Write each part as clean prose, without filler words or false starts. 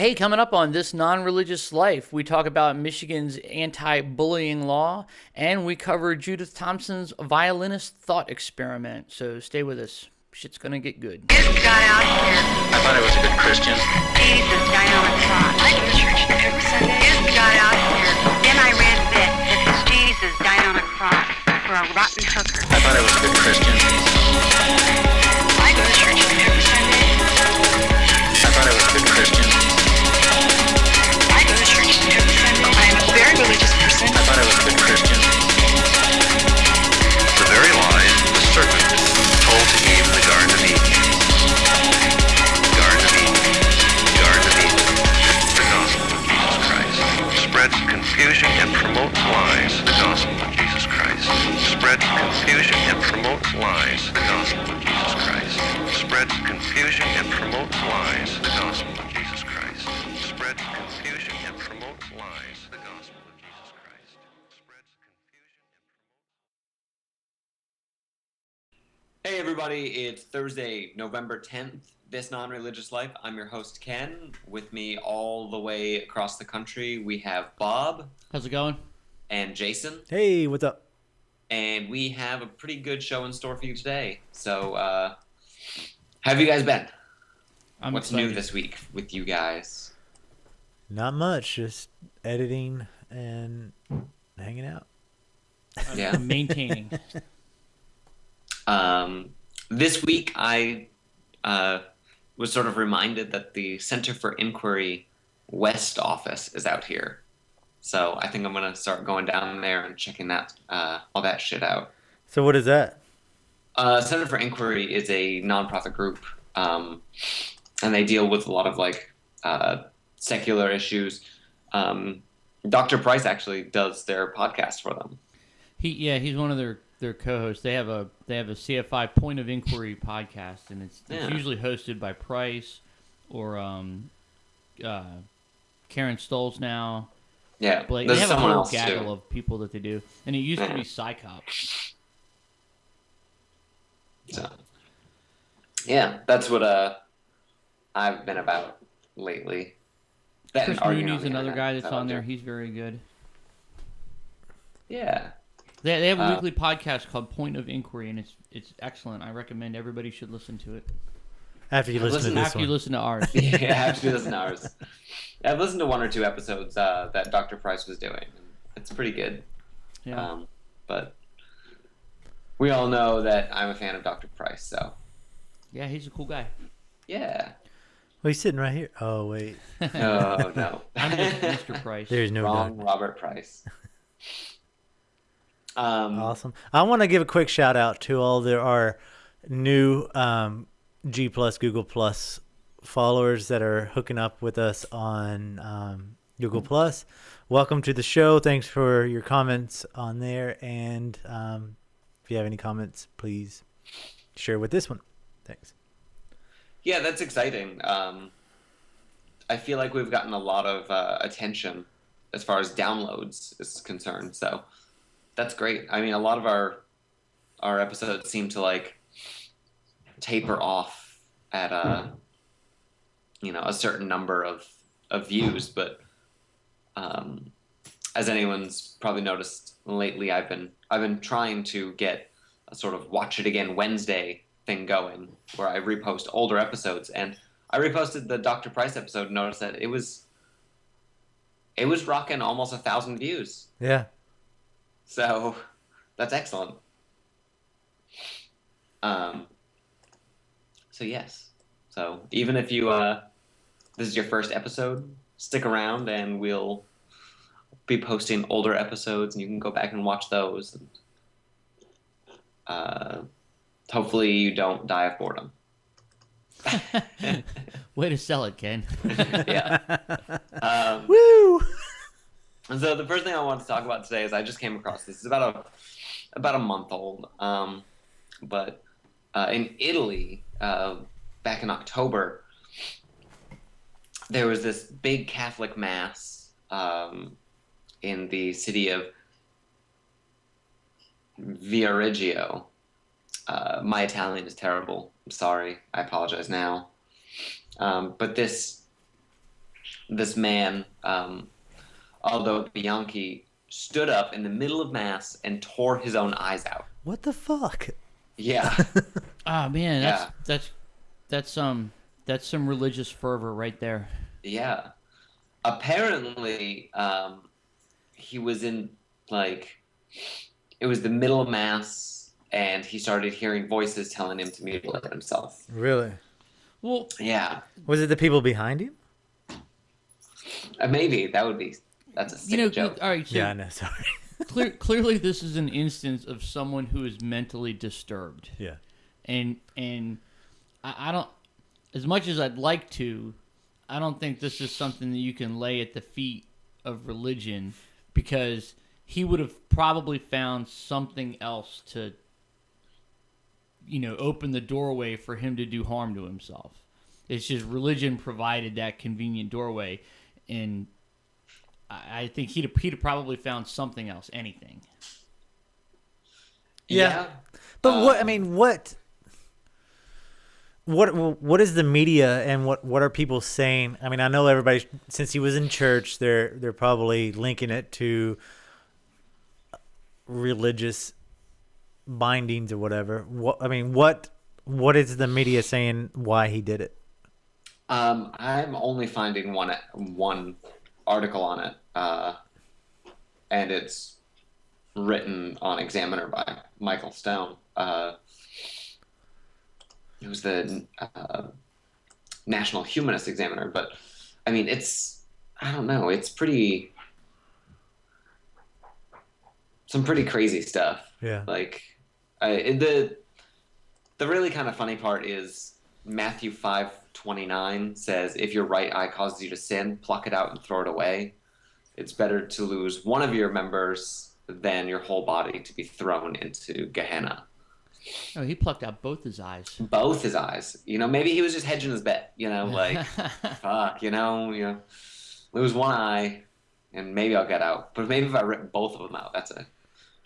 Hey, coming up on This Non-Religious Life, we talk about Michigan's anti-bullying law, and we cover Judith Thompson's violinist thought experiment. So stay with us. Shit's gonna get good. This guy out here. I thought I was a good Christian. Jesus died on a cross. I go to church every Sunday. This guy out here. Then I read that Jesus died on a cross for a rotten hooker. I thought I was a good Christian. I go to church every Sunday. I thought I was a good Christian. I go to church every Sunday. I'm a very religious person. I thought I was a good Christian. The very lies the serpent told to Eve in the Garden of Eden. Garden of Eden. Garden of Eden. The gospel of Jesus Christ spreads confusion and promotes lies. The gospel of Jesus Christ spreads confusion and promotes lies. The gospel of Jesus Christ spreads confusion and promotes lies. The gospel of Jesus Christ spreads confusion and promotes lies. The gospel of Jesus Christ spreads confusion and promotes. Hey everybody, it's Thursday, November 10th, This Non-Religious Life. I'm your host, Ken. With me all the way across the country, we have Bob. How's it going? And Jason. Hey, what's up? And we have a pretty good show in store for you today. So, how have you guys been? What's excited. new this week with you guys? Not much, just editing and hanging out. Yeah. Maintaining. This week, I was sort of reminded that the Center for Inquiry West office is out here. So I think I'm going to start going down there and checking that all that shit out. So what is that? Center for Inquiry is a nonprofit group, and they deal with a lot of secular issues. Dr. Price actually does their podcast for them. He's one of their co-hosts. They have a CFI Point of Inquiry podcast, and it's usually hosted by Price or Karen Stolz now. Yeah, Blake. there's They have a someone whole else gaggle too. of people that they do, and it used to be Psychop. So, yeah, that's what I've been about lately. That Chris and arguing Mooney's on the another internet, guy that's so on there. I'll do- He's very good. Yeah. They have a weekly podcast called Point of Inquiry, and it's excellent. I recommend everybody should listen to it. After you listen to this After you one. listen to ours. Yeah, actually, listen to ours. I've listened to one or two episodes that Dr. Price was doing. It's pretty good. Yeah. But we all know that I'm a fan of Dr. Price, so Yeah, he's a cool guy. yeah. Well, he's sitting right here. Oh, wait. Oh, no. I'm just Mr. Price. There's no Wrong doubt. Robert Price. Awesome. I want to give a quick shout out to all our new G Plus, Google Plus followers that are hooking up with us on Google Plus. Welcome to the show. Thanks for your comments on there. And if you have any comments, please share with this one. Thanks. Yeah, that's exciting. I feel like we've gotten a lot of attention as far as downloads is concerned, so that's great. I mean, a lot of our episodes seem to taper off at a certain number of views, but as anyone's probably noticed lately, I've been trying to get a sort of Watch It Again Wednesday thing going, where I repost older episodes, and I reposted the Dr. Price episode and noticed that it was rocking almost 1,000 views. Yeah. So that's excellent. So yes. So even if you this is your first episode, stick around and we'll be posting older episodes and you can go back and watch those. And, hopefully you don't die of boredom. Way to sell it, Ken. Yeah. Woo! And so the first thing I want to talk about today is I just came across this. It's about a month old. But in Italy, back in October, there was this big Catholic mass in the city of Viareggio. My Italian is terrible. I'm sorry. I apologize now. But this this man, Aldo Bianchi, stood up in the middle of mass and tore his own eyes out. What the fuck? Yeah. Oh man, Yeah. that's some religious fervor right there. Yeah. Apparently, he was in, like, it was the middle of mass, and he started hearing voices telling him to mutilate himself. Really? Well, Yeah. Was it the people behind him? Maybe that's a sick joke. all right. So Yeah, I know. Sorry. clearly, this is an instance of someone who is mentally disturbed. Yeah. And I don't, as much as I'd like to, I don't think this is something that you can lay at the feet of religion, because he would have probably found something else to, open the doorway for him to do harm to himself. It's just religion provided that convenient doorway, and I think he'd have probably found something else, anything. Yeah. But what is the media, and what are people saying? I mean, I know everybody, since he was in church, they're probably linking it to religious bindings or whatever. What is the media saying why he did it? I'm only finding one article on it, and it's written on Examiner by Michael Stone. It was the National Humanist Examiner, but I mean, I don't know, it's some pretty crazy stuff. Yeah. Like, the really kind of funny part is Matthew 5:29 says, "If your right eye causes you to sin, pluck it out and throw it away. It's better to lose one of your members than your whole body to be thrown into Gehenna." Oh, he plucked out both his eyes. Both his eyes. Maybe he was just hedging his bet. Like, fuck, lose one eye, and maybe I'll get out. But maybe if I rip both of them out, that's a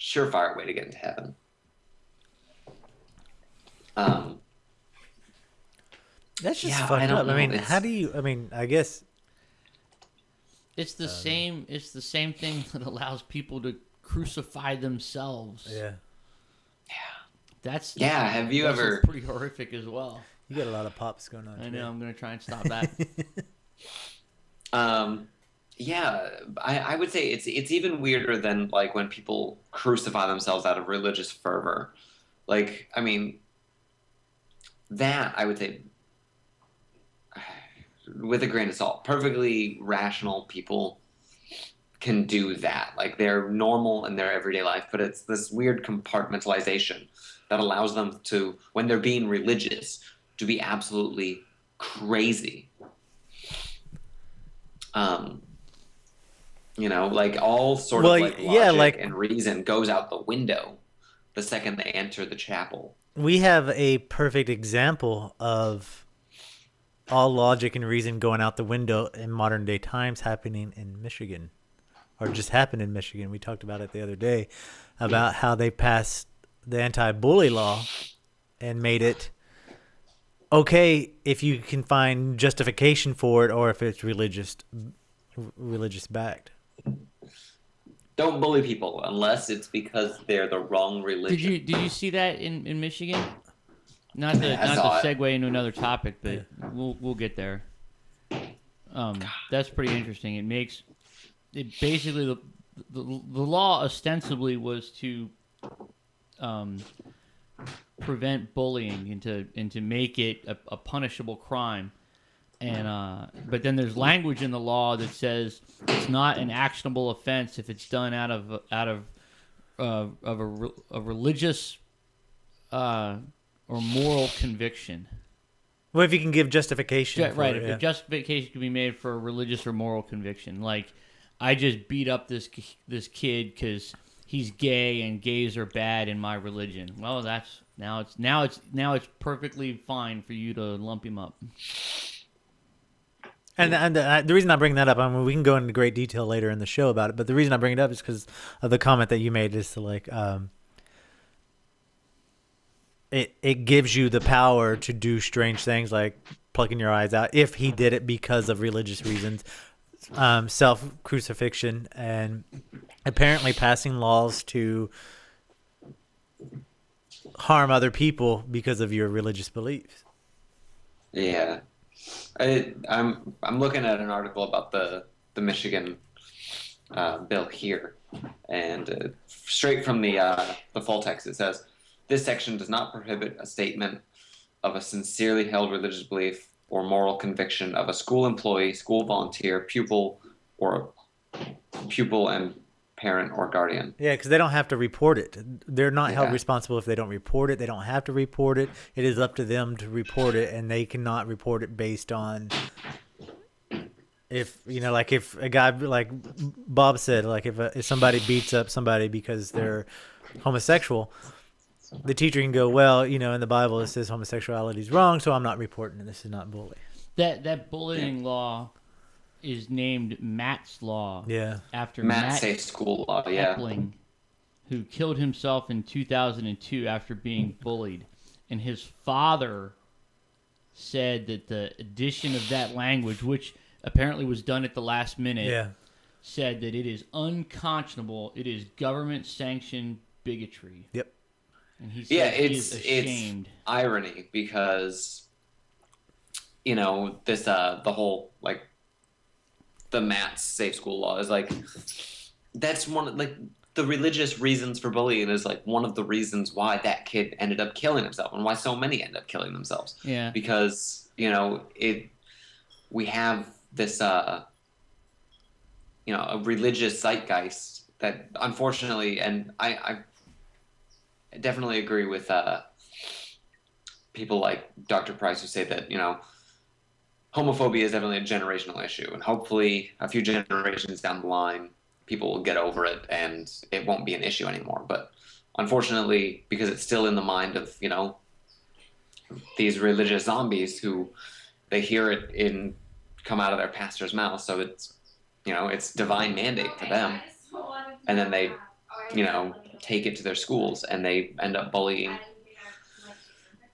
surefire way to get into heaven. That's just Yeah, fucked I don't up. I mean, know. how do you? I mean, I guess It's the same. It's the same thing that allows people to crucify themselves. yeah. That's Have you that's ever? pretty horrific as well. You got a lot of pops going on. I today. know. I'm gonna try and stop that. I would say it's even weirder than, like, when people crucify themselves out of religious fervor. Like, I mean, that I would say, with a grain of salt, perfectly rational people can do that. Like, they're normal in their everyday life, but it's this weird compartmentalization that allows them to, when they're being religious, to be absolutely crazy. Like, all sort of logic and reason goes out the window the second they enter the chapel. We have a perfect example of all logic and reason going out the window in modern day times happening in Michigan, or just happened in Michigan. We talked about it the other day about how they passed the anti-bully law and made it okay if you can find justification for it, or if it's religious backed. Don't bully people unless it's because they're the wrong religion. Did you see that in Michigan? Not to saw it. segue into another topic, but we'll get there. That's pretty interesting. It basically the law ostensibly was to prevent bullying and to make it a punishable crime. And but then there's language in the law that says it's not an actionable offense if it's done out of a religious or moral conviction. Well, if you can give justification for Right, it, if yeah. a justification can be made for a religious or moral conviction, like I just beat up this kid because he's gay and gays are bad in my religion. Well, that's now it's perfectly fine for you to lump him up. And the reason I bring that up, I mean, we can go into great detail later in the show about it, but the reason I bring it up is because of the comment that you made, is to like, it gives you the power to do strange things like plucking your eyes out if he did it because of religious reasons, self-crucifixion, and apparently passing laws to harm other people because of your religious beliefs. Yeah. I'm looking at an article about the Michigan bill here, and straight from the full text it says, "This section does not prohibit a statement of a sincerely held religious belief or moral conviction of a school employee, school volunteer, pupil and parent or guardian." Yeah, because they don't have to report it. They're not held Yeah. responsible if they don't report it. They don't have to report it. It is up to them to report it, and they cannot report it based on if a guy, like Bob said, like if somebody beats up somebody because they're homosexual, the teacher can go, well, in the Bible it says homosexuality is wrong, so I'm not reporting it. This is not bullying. That bullying law is named Matt's Law. Yeah. After Matt Safe School Law, yeah. Epling, who killed himself in 2002 after being bullied. And his father said that the addition of that language, which apparently was done at the last minute, said that it is unconscionable. It is government-sanctioned bigotry. Yep. And he said he is it's ashamed. irony because this the whole like the Matt's Safe School Law is like that's one like the religious reasons for bullying is like one of the reasons why that kid ended up killing himself and why so many end up killing themselves. Yeah. Because we have this a religious zeitgeist that unfortunately, and I definitely agree with people like Dr. Price who say that homophobia is definitely a generational issue, and hopefully a few generations down the line people will get over it and it won't be an issue anymore. But unfortunately, because it's still in the mind of these religious zombies who they hear it come out of their pastor's mouth, so it's it's divine mandate for them, and then they take it to their schools and they end up bullying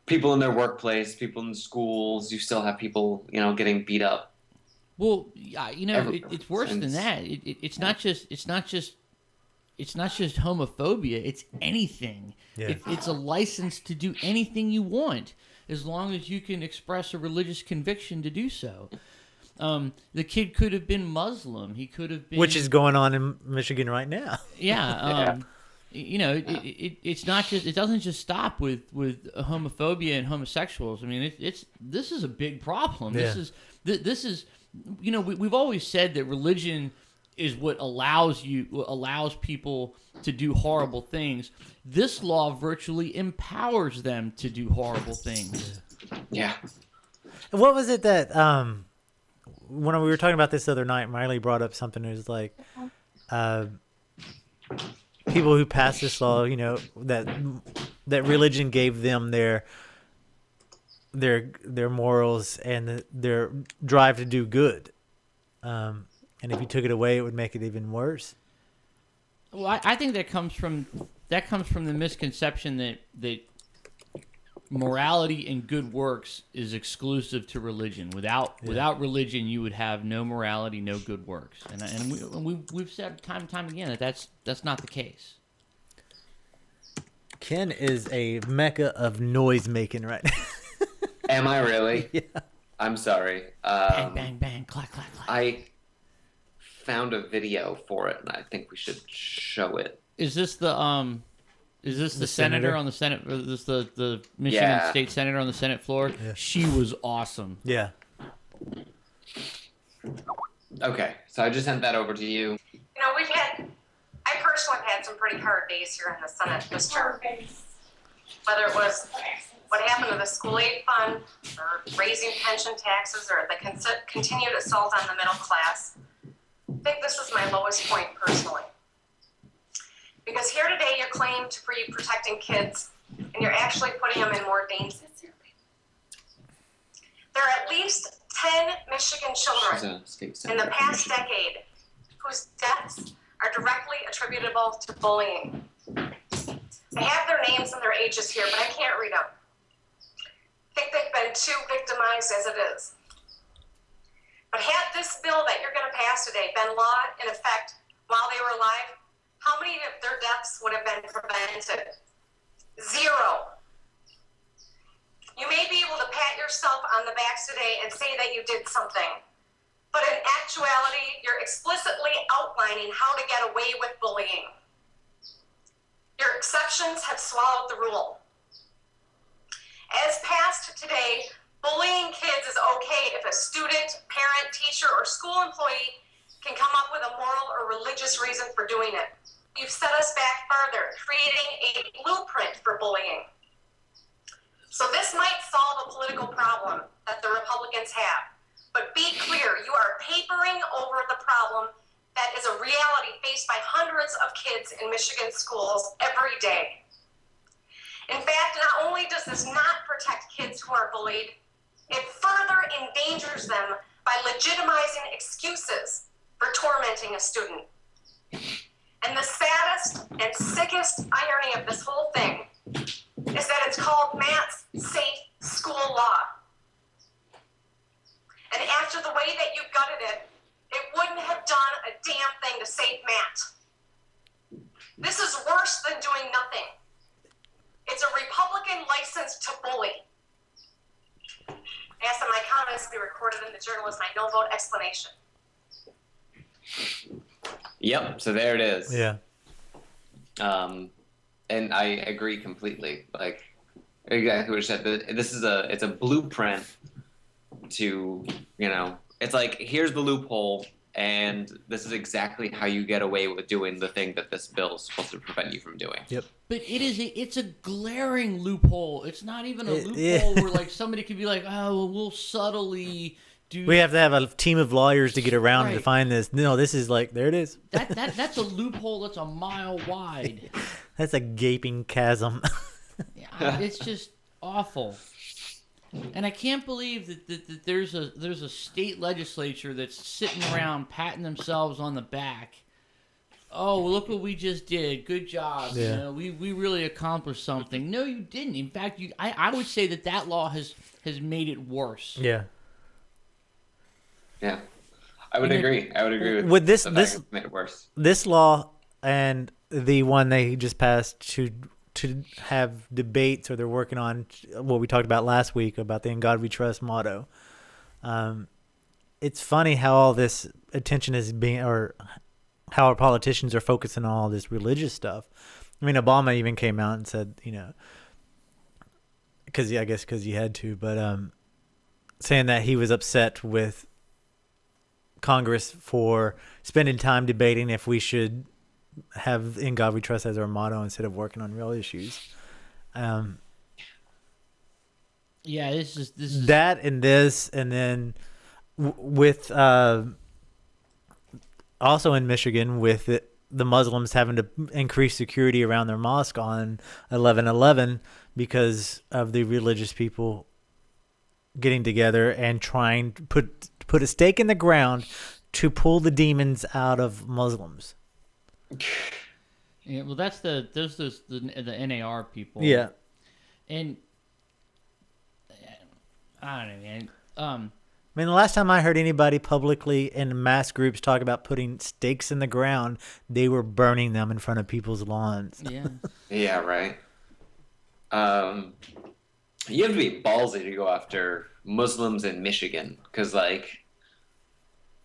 people in their workplace, people in schools. You still have people getting beat up. Well, yeah, it's worse than that. It's not just homophobia. It's anything. Yeah. It's a license to do anything you want, as long as you can express a religious conviction to do so. The kid could have been Muslim. He could have been, which is going on in Michigan right now. Yeah. It's not just. It doesn't just stop with homophobia and homosexuals. I mean, this is a big problem. Yeah. This is we've always said that religion is what allows people to do horrible things. This law virtually empowers them to do horrible things. Yeah. What was it that when we were talking about this the other night, Miley brought up something. It was like people who passed this law, that religion gave them their morals and their drive to do good, and if you took it away, it would make it even worse. Well, I think that comes from the misconception that morality and good works is exclusive to religion. Without religion, you would have no morality, no good works, and we've said time and time again that that's not the case. Ken is a mecca of noise making right now. Am I really? Yeah. I'm sorry. Bang, bang, bang, clack, clack, clack. I found a video for it, and I think we should show it. Is this the senator on the Senate? Or is this the Michigan State senator on the Senate floor? Yeah. She was awesome. Yeah. Okay, so I just sent that over to you. I personally have had some pretty hard days here in the Senate this term. Whether it was what happened to the school aid fund, or raising pension taxes, or the continued assault on the middle class, I think this is my lowest point personally. Because here today you claim to be protecting kids, and you're actually putting them in more danger. There are at least 10 Michigan children in the past decade whose deaths are directly attributable to bullying. I have their names and their ages here, but I can't read them. think they've been too victimized as it is. But had this bill that you're going to pass today been law in effect while they were alive, how many of their deaths would have been prevented? 0. You may be able to pat yourself on the back today and say that you did something, but in actuality, you're explicitly outlining how to get away with bullying. Your exceptions have swallowed the rule. As passed today, bullying kids is okay if a student, parent, teacher, or school employee can come up with a moral or religious reason for doing it. You've set us back further, creating a blueprint for bullying. So this might solve a political problem that the Republicans have. But be clear, you are papering over the problem that is a reality faced by hundreds of kids in Michigan schools every day. In fact, not only does this not protect kids who are bullied, it further endangers them by legitimizing excuses for tormenting a student. And the saddest and sickest irony of this whole thing is that it's called Matt's Safe School Law. And after the way that you gutted it, it wouldn't have done a damn thing to save Matt. This is worse than doing nothing. It's a Republican license to bully. I asked that my comments be recorded in the journal as my no vote explanation. Yep. So there it is. Yeah. And I agree completely. Like exactly what you said. It's a blueprint to, it's like, here's the loophole, and this is exactly how you get away with doing the thing that this bill is supposed to prevent you from doing. Yep. But it's a glaring loophole. It's not even a loophole where like somebody could be like, oh, well, we'll subtly do. We have to have a team of lawyers to get around Right. to find this. No, this is like, there it is. That's a loophole that's a mile wide. That's a gaping chasm. Yeah, it's just awful. And I can't believe that there's a state legislature that's sitting around patting themselves on the back. Oh, look what we just did. Good job. Yeah. We really accomplished something. No, you didn't. In fact, I would say that law has made it worse. Yeah. Yeah. I would agree. I would agree with this. the fact This that it made it worse. This law and the one they just passed to have debates, or they're working on what we talked about last week about the "In God We Trust" motto. It's funny how all this attention is being, or how our politicians are focusing on all this religious stuff. I mean, Obama even came out and said, because he had to, but saying that he was upset with Congress for spending time debating if we should have "In God We Trust" as our motto instead of working on real issues. Yeah, this is That and this, and then with also in Michigan with the Muslims having to increase security around their mosque on 11/11 because of the religious people getting together and trying to put a stake in the ground to pull the demons out of Muslims. Yeah, well, that's the NAR people. Yeah. And I don't know, man. I mean, the last time I heard anybody publicly in mass groups talk about putting stakes in the ground, they were burning them in front of people's lawns. Yeah. Yeah, right. You have to be ballsy to go after Muslims in Michigan, because I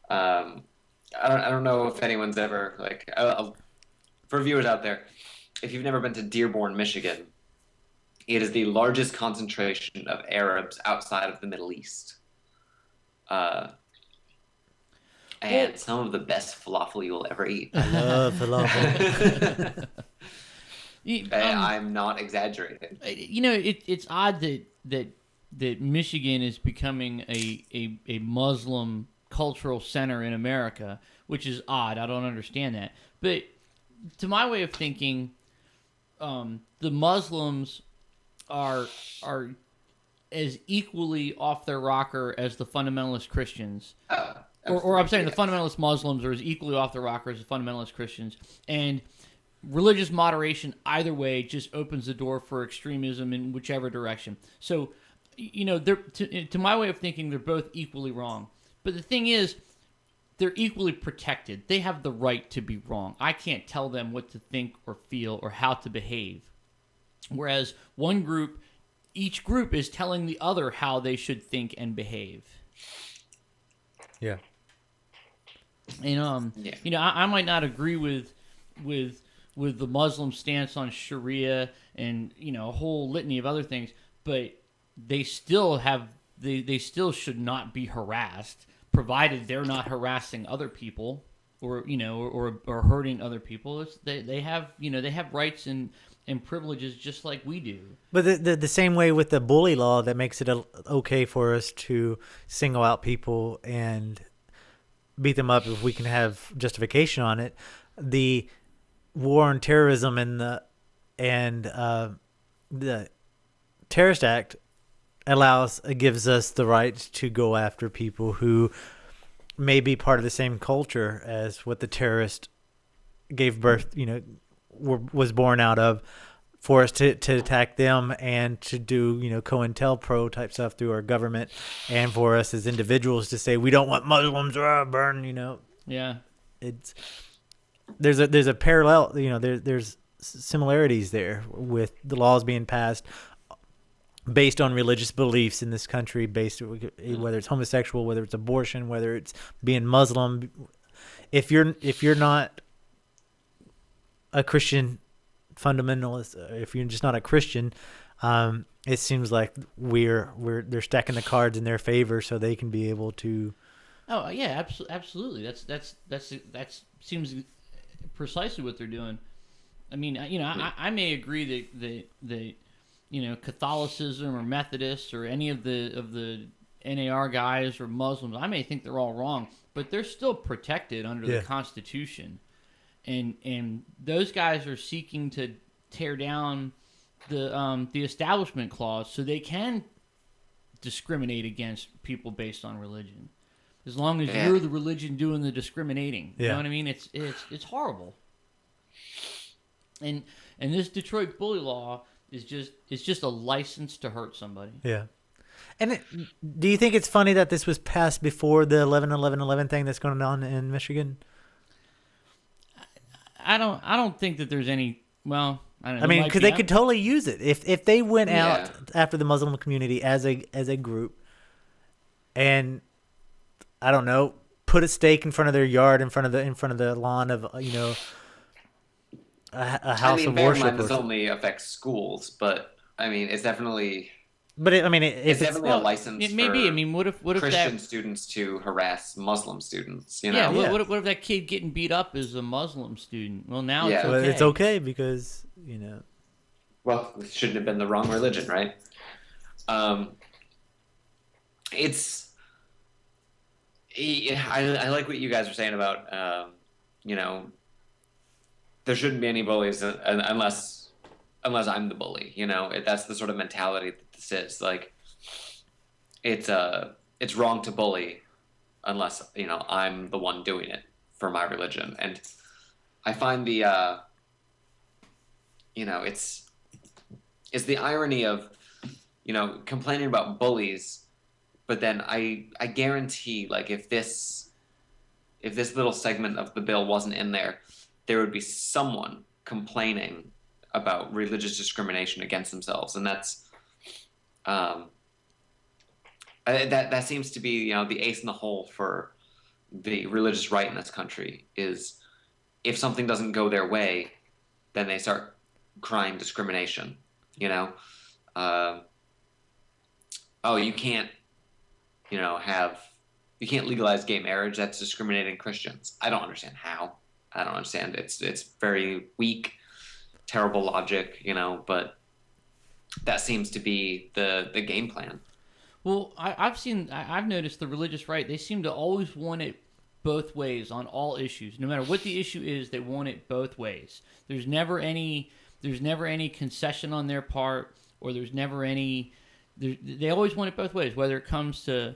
don't know if anyone's ever for viewers out there, if you've never been to Dearborn, Michigan, it is the largest concentration of Arabs outside of the Middle East. And some of the best falafel you will ever eat. I love falafel. I'm not exaggerating. It's odd that Michigan is becoming a Muslim cultural center in America, which is odd. I don't understand that. But to my way of thinking, the Muslims are as equally off their rocker as the fundamentalist Christians. Or I'm saying the fundamentalist Muslims are as equally off the rocker as the fundamentalist Christians. And religious moderation, either way, just opens the door for extremism in whichever direction. So, they're to my way of thinking, they're both equally wrong. But the thing is, they're equally protected. They have the right to be wrong. I can't tell them what to think or feel or how to behave. Whereas each group is telling the other how they should think and behave. Yeah. And I might not agree with the Muslim stance on Sharia and a whole litany of other things, but they still they still should not be harassed, provided they're not harassing other people or hurting other people. They have rights and privileges just like we do. But the same way with the bully law that makes it okay for us to single out people and beat them up if we can have justification on it. The war on terrorism and the Terrorist Act gives us the right to go after people who may be part of the same culture as what the terrorist gave birth, was born out of, for us to attack them and to do, COINTELPRO type stuff through our government, and for us as individuals to say we don't want Muslims burn, Yeah. There's a parallel, there's similarities there with the laws being passed based on religious beliefs in this country, whether it's homosexual, whether it's abortion, whether it's being Muslim. If you're not a Christian fundamentalist, if you're just not a Christian, it seems like they're stacking the cards in their favor so they can be able to. Oh yeah, absolutely. That seems precisely what they're doing. I mean, I may agree that Catholicism or Methodists or any of the NAR guys or Muslims, I may think they're all wrong, but they're still protected under the Constitution, and those guys are seeking to tear down the Establishment Clause so they can discriminate against people based on religion, as long as you're the religion doing the discriminating. You know what I mean? It's horrible. And this Detroit bully law is just a license to hurt somebody. Yeah. And do you think it's funny that this was passed before the 11/11/11 thing that's going on in Michigan? I don't think that there's any. Well, I don't know. I mean, because they could totally use it if they went out after the Muslim community as a group, and I don't know, put a stake in front of their yard, in front of the lawn of a house of worship. Bear in mind, this only affects schools, but I mean, it's definitely. But it's definitely a license. It may be. I mean, what if Christian students to harass Muslim students? Yeah. What if that kid getting beat up is a Muslim student? Well, now it's okay. Well, it's okay because Well, it shouldn't have been the wrong religion, right? It's. I like what you guys are saying about there shouldn't be any bullies unless I'm the bully. That's the sort of mentality that this is. Like, it's wrong to bully unless I'm the one doing it for my religion. And I find it's the irony of complaining about bullies, but then I guarantee, like, if this little segment of the bill wasn't in there would be someone complaining about religious discrimination against themselves, and that's that seems to be the ace in the hole for the religious right in this country. Is if something doesn't go their way, then they start crying discrimination. Oh, you can't you can't legalize gay marriage. That's discriminating Christians. I don't understand how. I don't understand. It's very weak, terrible logic, but that seems to be the game plan. Well, I've noticed the religious right, they seem to always want it both ways on all issues. No matter what the issue is, they want it both ways. There's never any concession on their part, or there's never any. They always want it both ways, whether it comes to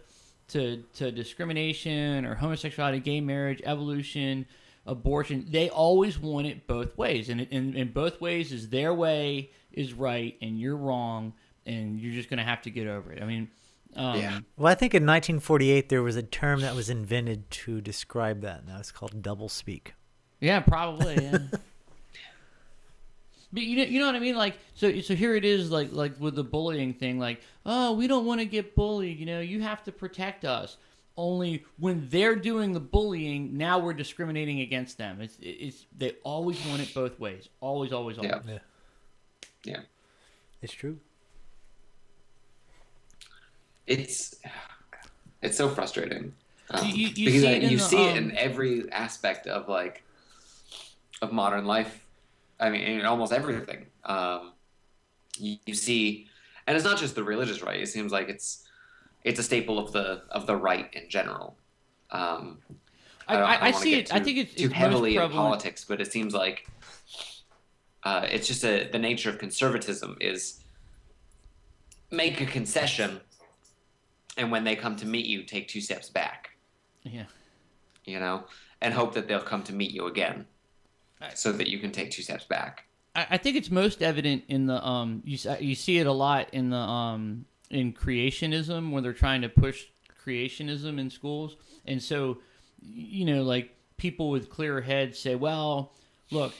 discrimination or homosexuality, gay marriage, evolution, abortion. They always want it both ways, and both ways is their way is right and you're wrong. and you're just gonna have to get over it. I mean, Yeah. Well, I think in 1948 there was a term that was invented to describe that, and that was called doublespeak. yeah, probably. Yeah. But you know what I mean? Like, so here it is, like with the bullying thing, like, oh, we don't want to get bullied. You know, you have to protect us. Only when they're doing the bullying, now we're discriminating against them. It's they always want it both ways. Always, always, always. Yeah. Yeah. It's true. It's so frustrating. You Because see it in you the, see it in every aspect of of modern life. I mean, in almost everything. You see, and it's not just the religious right. It seems like it's a staple of the right in general. I don't see get it. I think it's too most heavily in prevalent. politics, but it seems like it's just the nature of conservatism is make a concession, and when they come to meet you, take 2 steps back. Yeah. You know, and hope that they'll come to meet you again, so that you can take 2 steps back. I think it's most evident in the you see it a lot in the in creationism, when they're trying to push creationism in schools. And so, you know, like, people with clear heads say, well, look,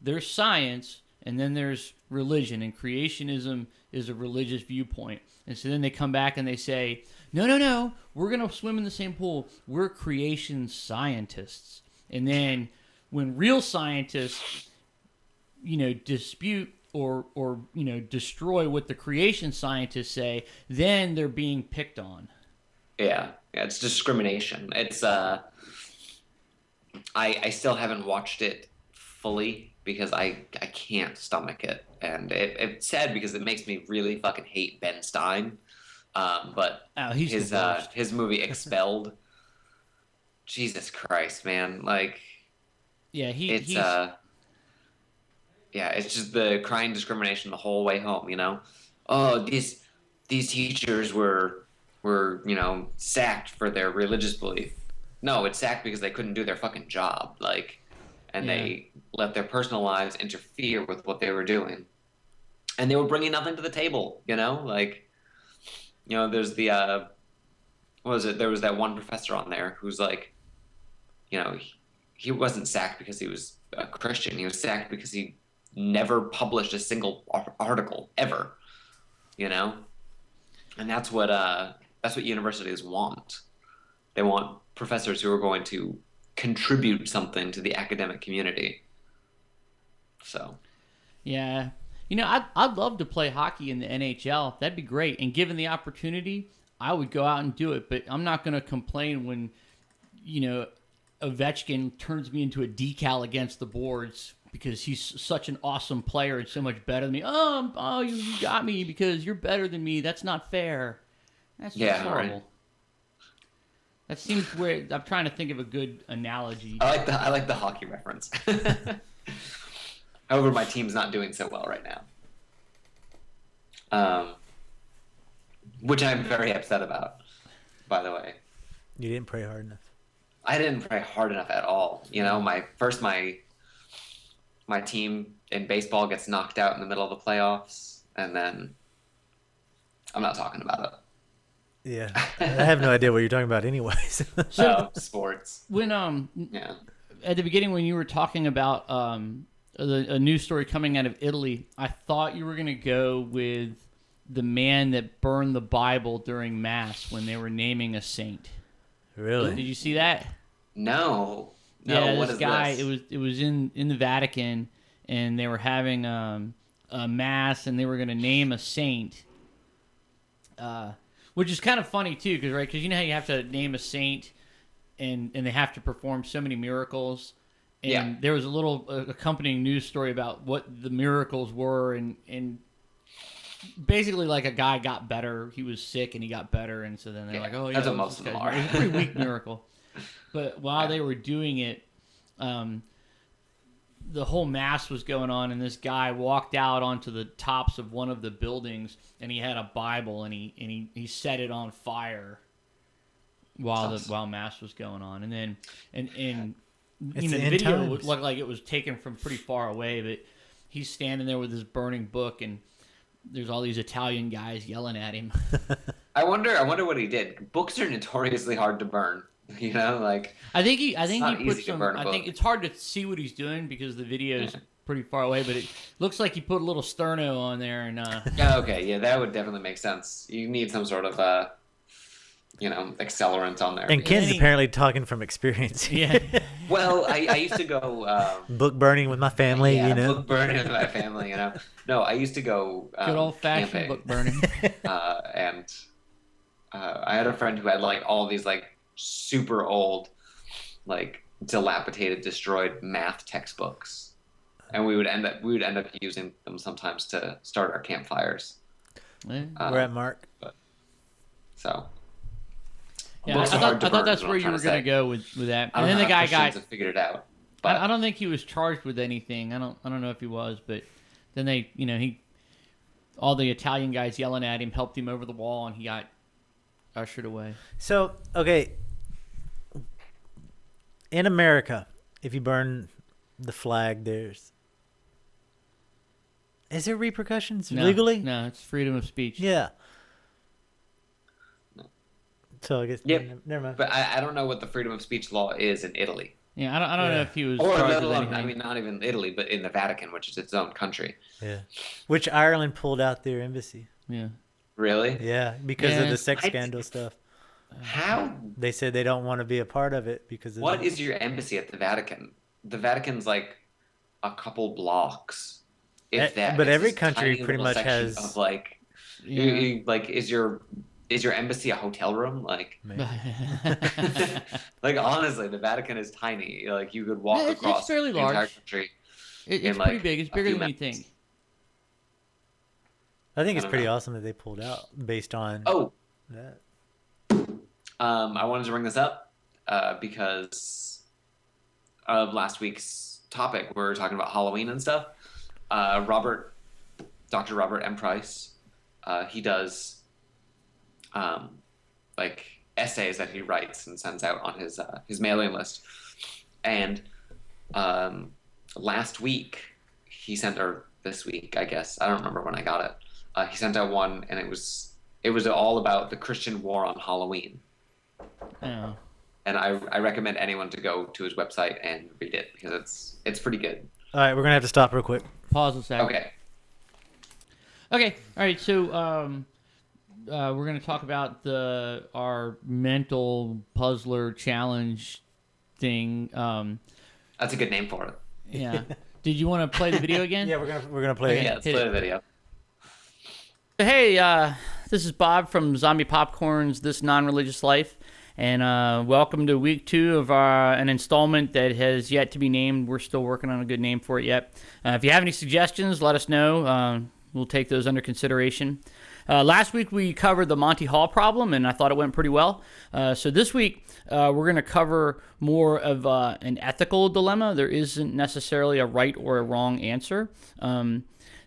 there's science and then there's religion, and creationism is a religious viewpoint. And so then they come back and they say, no, we're going to swim in the same pool. We're creation scientists. And then when real scientists, you know, dispute or you know, destroy what the creation scientists say, then they're being picked on. Yeah, it's discrimination. It's I still haven't watched it fully because I can't stomach it, and it's sad because it makes me really fucking hate Ben Stein. But He's his the worst. his movie Expelled, Jesus Christ, man, like, Yeah, it's he's yeah, it's just the crying discrimination the whole way home, you know. Oh, these teachers were you know, sacked for their religious belief. No, it's sacked because they couldn't do their fucking job, like, and they let their personal lives interfere with what they were doing, and they were bringing nothing to the table, you know. Like, you know, there's the what was it? There was that one professor on there who's like, you know, he wasn't sacked because he was a Christian. He was sacked because he never published a single article ever, you know. And that's what universities want. They want professors who are going to contribute something to the academic community. So, yeah. You know, I'd love to play hockey in the NHL. That'd be great. And given the opportunity, I would go out and do it. But I'm not going to complain when, you know, Ovechkin turns me into a decal against the boards because he's such an awesome player and so much better than me. Oh, you got me because you're better than me. That's not fair. That's just horrible. Right. That seems weird. I'm trying to think of a good analogy. I like the hockey reference. However, my team's not doing so well right now, which I'm very upset about. By the way, You didn't pray hard enough. I didn't pray hard enough at all. You know, my team in baseball gets knocked out in the middle of the playoffs, and then I'm not talking about it. Yeah, I have no idea what you're talking about, anyways. So sports. When Yeah. at the beginning when you were talking about a news story coming out of Italy, I thought you were going to go with the man that burned the Bible during Mass when they were naming a saint. Really? Did you see that? No. Yeah, What this is guy. this? It was in the Vatican, and they were having a Mass, and they were going to name a saint. Which is kind of funny too, because you know how you have to name a saint, and they have to perform so many miracles. And Yeah. there was a little accompanying news story about what the miracles were, and basically, like, a guy got better. He was sick and he got better, and so then they're like, "Oh, yeah, that's what this most of them guy's- are." It was a pretty weak miracle. But while they were doing it, the whole Mass was going on, and this guy walked out onto the tops of one of the buildings, and he had a Bible, and he set it on fire while Mass was going on, and then and It's you know, the the end video times. would look like it was taken from pretty far away, but he's standing there with his burning book, and there's all these Italian guys yelling at him. I wonder what he did. Books are notoriously hard to burn. You know, like I think he not put easy to some. burn a I book. think it's hard to see what he's doing because the video is pretty far away, but it looks like he put a little sterno on there and. Okay, yeah, that would definitely make sense. You need some sort of accelerant on there. And Ken's apparently talking from experience. Yeah. Well, I used to go Book burning with my family, yeah, you know. book burning with my family, you know. No, I used to go Good old fashioned camping, book burning. and I had a friend who had like all these like super old, like dilapidated, destroyed math textbooks, and we would end up using them sometimes to start our campfires. Yeah. We're at Mark. So. Yeah, Books are I hard to thought burn, that's is what where I'm you were trying going to to say. go with that. I And don't then know the how guy Christians got. have figured it out. But I don't think he was charged with anything. I don't know if he was, but then all the Italian guys yelling at him helped him over the wall, and he got ushered away. So, okay. In America, if you burn the flag, is there repercussions No, legally? No, it's freedom of speech. Yeah. So I guess Yep. never mind. But I don't know what the freedom of speech law is in Italy. Yeah, I don't know if he was Or charged let with alone, anything. I mean, not even Italy, but in the Vatican, which is its own country. Yeah. Which Ireland pulled out their embassy. Yeah. Really? Yeah, because of Yeah. the sex I- scandal stuff. How? They said they don't want to be a part of it because of What is your embassy at the Vatican? The Vatican's like a couple blocks, if that. But It's every this country tiny pretty little much section has. of like, Yeah. like is your embassy a hotel room? Like, like honestly, the Vatican is tiny. Like you could walk Yeah, it's across fairly the entire large. country. It's in, pretty like, big. It's a bigger few than you minutes. think. I think it's I don't pretty know. awesome that they pulled out based on Oh, that. I wanted to bring this up because of last week's topic. We're talking about Halloween and stuff. Dr. Robert M. Price, he does like essays that he writes and sends out on his mailing list. And last week he sent, or this week, I guess, I don't remember when I got it. He sent out one, and it was all about the Christian war on Halloween. Oh. And I recommend anyone to go to his website and read it because it's pretty good. All right, we're gonna have to stop real quick. Pause a second. Okay. Okay. All right. So we're going to talk about our mental puzzler challenge thing. That's a good name for it. Yeah. Did you want to play the video again? Yeah, we're gonna play Okay. it. Yeah, let's hit play it. the video. Hey, this is Bob from Zombie Popcorn's This Non-Religious Life, and welcome to week 2 of an installment that has yet to be named. We're still working on a good name for it yet. If you have any suggestions, let us know. We'll take those under consideration. Last week we covered the Monty Hall problem, and I thought it went pretty well. So this week we're going to cover more of an ethical dilemma. There isn't necessarily a right or a wrong answer.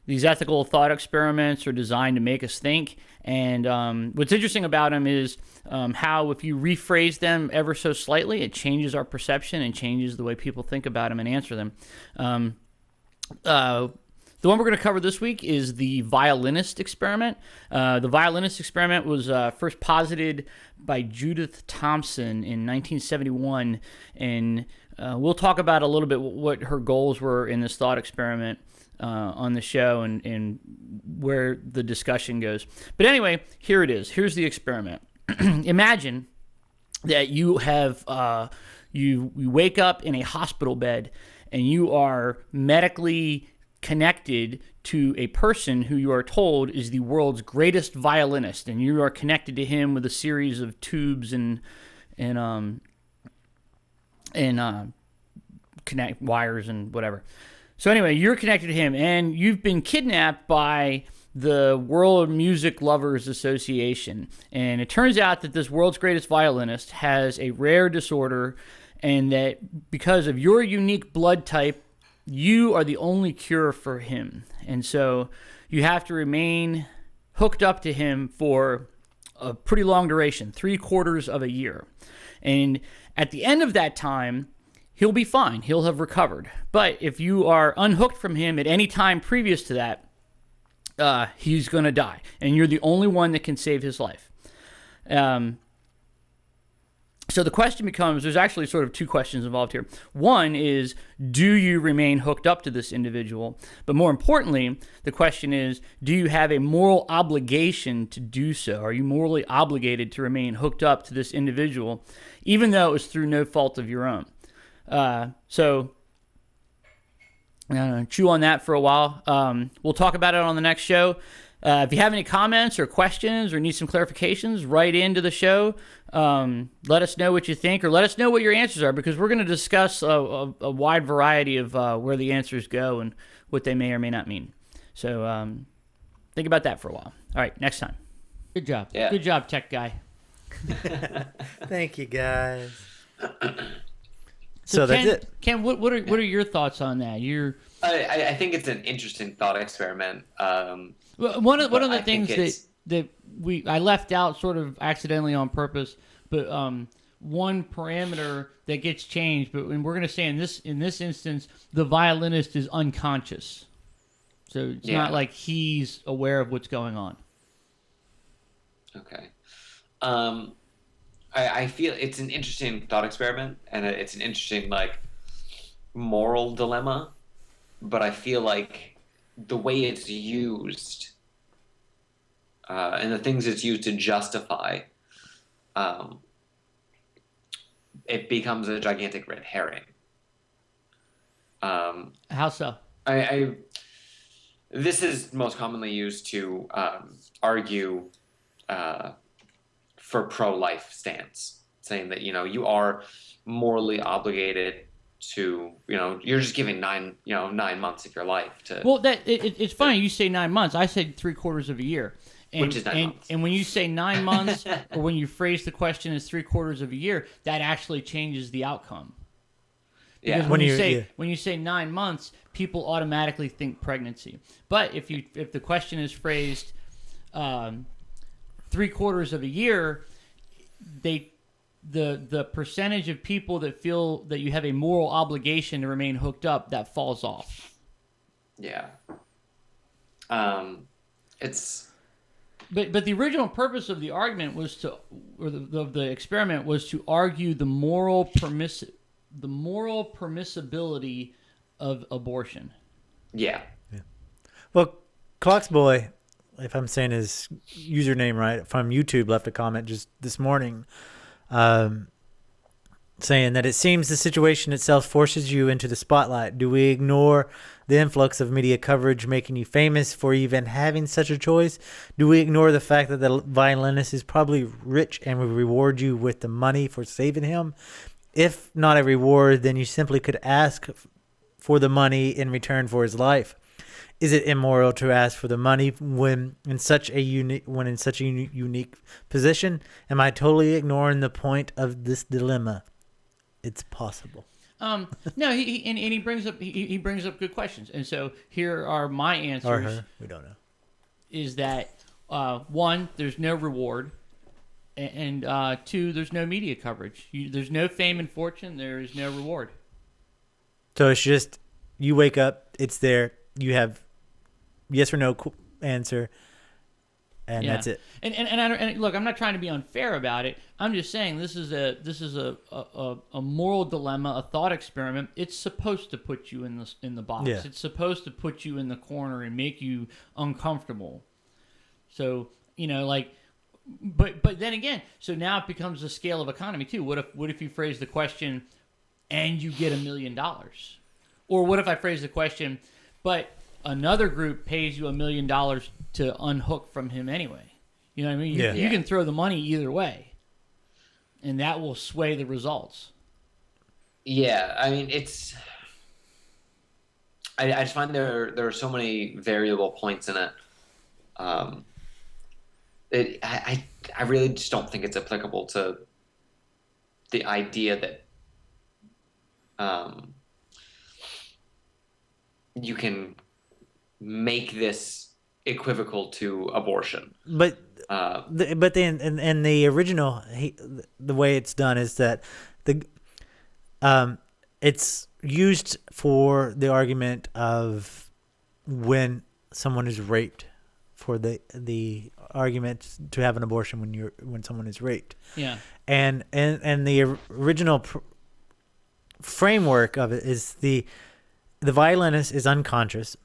These ethical thought experiments are designed to make us think, and what's interesting about them is how if you rephrase them ever so slightly, it changes our perception and changes the way people think about them and answer them. The one we're going to cover this week is the violinist experiment. The violinist experiment was first posited by Judith Thompson in 1971, and we'll talk about a little bit what her goals were in this thought experiment on the show and where the discussion goes. But anyway, here it is. Here's the experiment. Imagine that you have you wake up in a hospital bed and you are medically connected to a person who you are told is the world's greatest violinist, and you are connected to him with a series of tubes and connect wires and whatever. So anyway, you're connected to him, and you've been kidnapped by the World Music Lovers Association. And it turns out that this world's greatest violinist has a rare disorder, and that because of your unique blood type, you are the only cure for him. And so you have to remain hooked up to him for a pretty long duration, 3/4 of a year. And at the end of that time, he'll be fine. He'll have recovered. But if you are unhooked from him at any time previous to that, he's going to die, and you're the only one that can save his life. So the question becomes, there's actually sort of two questions involved here. One is, do you remain hooked up to this individual? But more importantly, the question is, do you have a moral obligation to do so? Are you morally obligated to remain hooked up to this individual, even though it was through no fault of your own? So chew on that for a while. We'll talk about it on the next show. If you have any comments or questions or need some clarifications, write into the show. Let us know what you think, or let us know what your answers are, because we're going to discuss a wide variety of where the answers go and what they may or may not mean. So think about that for a while. All right, next time. Good job. Yeah. Good job, tech guy. Thank you, guys. So that's Ken, it. Ken, what are your thoughts on that? I think it's an interesting thought experiment. One of the I think things that I left out sort of accidentally on purpose, but one parameter that gets changed, but we're going to say in this instance, the violinist is unconscious, so it's not like he's aware of what's going on. Okay. I feel it's an interesting thought experiment, and it's an interesting moral dilemma, but I feel like the way it's used and the things it's used to justify, it becomes a gigantic red herring. How so? This is most commonly used to argue for pro-life stance, saying that you are morally obligated to you're just giving 9 months of your life to. Well, it's funny you say 9 months. I said 3/4 of a year. Which is 9 months. And when you say 9 months, or when you phrase the question as 3/4 of a year, that actually changes the outcome. Because Yeah. when you say 9 months, people automatically think pregnancy. But if the question is phrased 3/4 of a year, the percentage of people that feel that you have a moral obligation to remain hooked up, that falls off. Yeah. It's. But the original purpose of the argument was the experiment was to argue the moral permissibility of abortion. Yeah. Well, Clocksboy, if I'm saying his username right, from YouTube, left a comment just this morning saying that it seems the situation itself forces you into the spotlight. Do we ignore the influx of media coverage making you famous for even having such a choice? Do we ignore the fact that the violinist is probably rich and will reward you with the money for saving him? If not a reward, then you simply could ask for the money in return for his life. Is it immoral to ask for the money when in such a unique position? Am I totally ignoring the point of this dilemma? It's possible. No, he brings up good questions, and so here are my answers. Or her, we don't know. Is that one? There's no reward, and two, there's no media coverage. There's no fame and fortune. There is no reward. So it's just you wake up, it's there. You have yes or no answer, and that's it. And look, I'm not trying to be unfair about it. I'm just saying this is a moral dilemma, a thought experiment. It's supposed to put you in the box. Yeah. It's supposed to put you in the corner and make you uncomfortable. So but then again, so now it becomes a scale of economy too. What if you phrase the question, and you get $1 million, or what if I phrase the question, but another group pays you $1 million to unhook from him anyway? You know what I mean? You can throw the money either way, and that will sway the results. Yeah, I mean, it's. I just find there are so many variable points in it. I really just don't think it's applicable to the idea that you can make this equivocal to abortion. But then in the original, the way it's done is that it's used for the argument of when someone is raped for the argument to have an abortion when someone is raped. Yeah. And the original framework of it is the violinist is unconscious,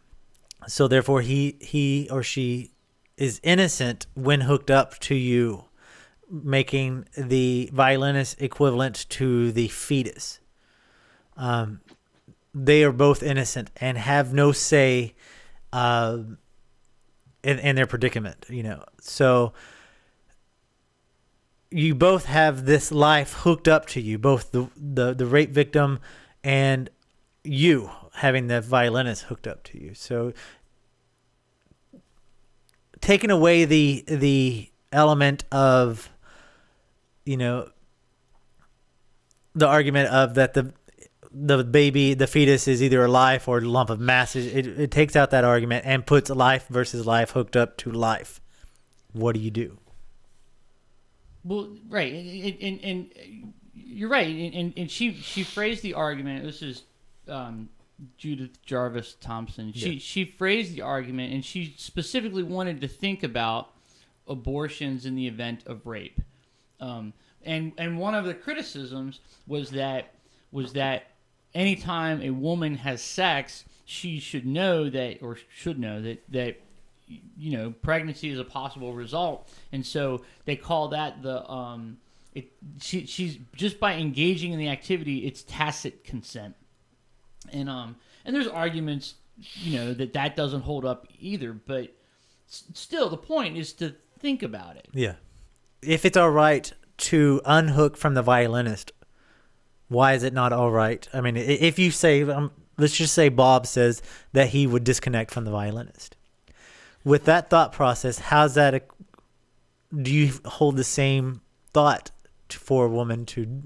so therefore he or she is innocent when hooked up to you, making the violinist equivalent to the fetus. They are both innocent and have no say in their predicament, So you both have this life hooked up to you, both the rape victim and you having the violinist hooked up to you. So taking away the element of, the argument of that the baby, the fetus is either a life or a lump of mass. It takes out that argument and puts life versus life hooked up to life. What do you do? Well, right, and you're right, and she phrased the argument. This is Judith Jarvis Thompson. She phrased the argument, and she specifically wanted to think about abortions in the event of rape. And one of the criticisms was that anytime a woman has sex, she should know that pregnancy is a possible result, and so they call that she's just by engaging in the activity, it's tacit consent, and there's arguments, that doesn't hold up either, but still the point is to think about it. Yeah, if it's all right to unhook from the violinist, why is it not all right? I mean, if you say, let's just say Bob says that he would disconnect from the violinist. With that thought process, do you hold the same thought for a woman to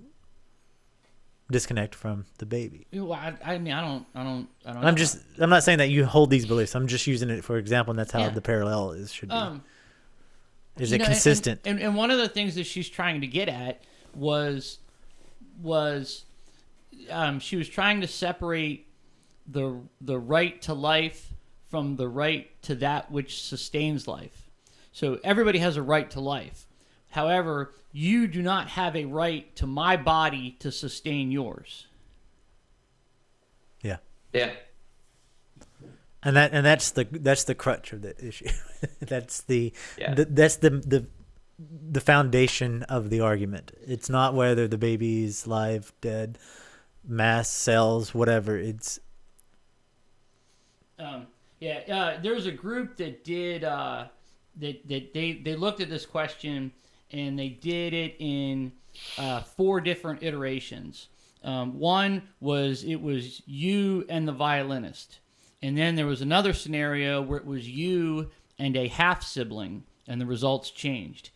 disconnect from the baby? Well, I mean, I don't. I'm not saying that you hold these beliefs. I'm just using it for example, and that's how the parallel should be. Is it consistent? And one of the things that she's trying to get at was she was trying to separate the right to life from the right to that which sustains life. So everybody has a right to life. However, you do not have a right to my body to sustain yours. Yeah. Yeah. And that's the crutch of the issue. That's the foundation of the argument. It's not whether the baby's live, dead, mass, cells, whatever. It's there was a group that did they looked at this question, and they did it in 4 different iterations. One was it was you and the violinist, and then there was another scenario where it was you and a half sibling, and the results changed.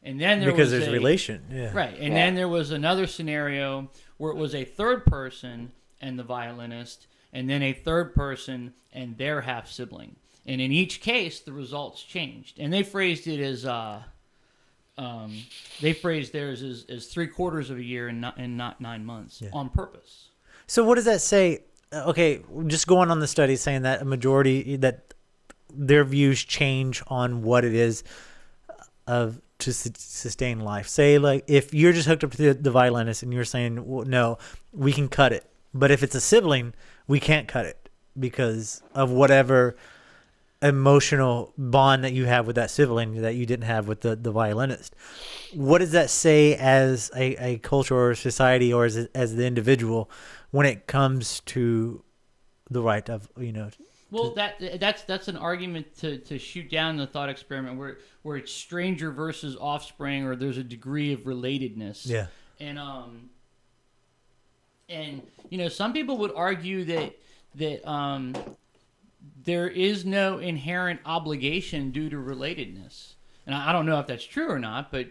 And then there's relation, yeah, right. And then there was another scenario where it was a third person and the violinist, and then a third person and their half sibling. And in each case, the results changed. And they phrased it as theirs as 3/4 of a year and not 9 months on purpose. So what does that say? Okay, just going on the study saying that a majority that their views change on what it is to sustain life. Say, like, if you're just hooked up to the violinist and you're saying, well, no, we can cut it. But if it's a sibling, we can't cut it because of whatever emotional bond that you have with that sibling that you didn't have with the violinist. What does that say as a culture or a society or as the individual when it comes to the right of, Well, that's an argument to shoot down the thought experiment where it's stranger versus offspring, or there's a degree of relatedness. Yeah. And some people would argue that there is no inherent obligation due to relatedness. And I don't know if that's true or not, but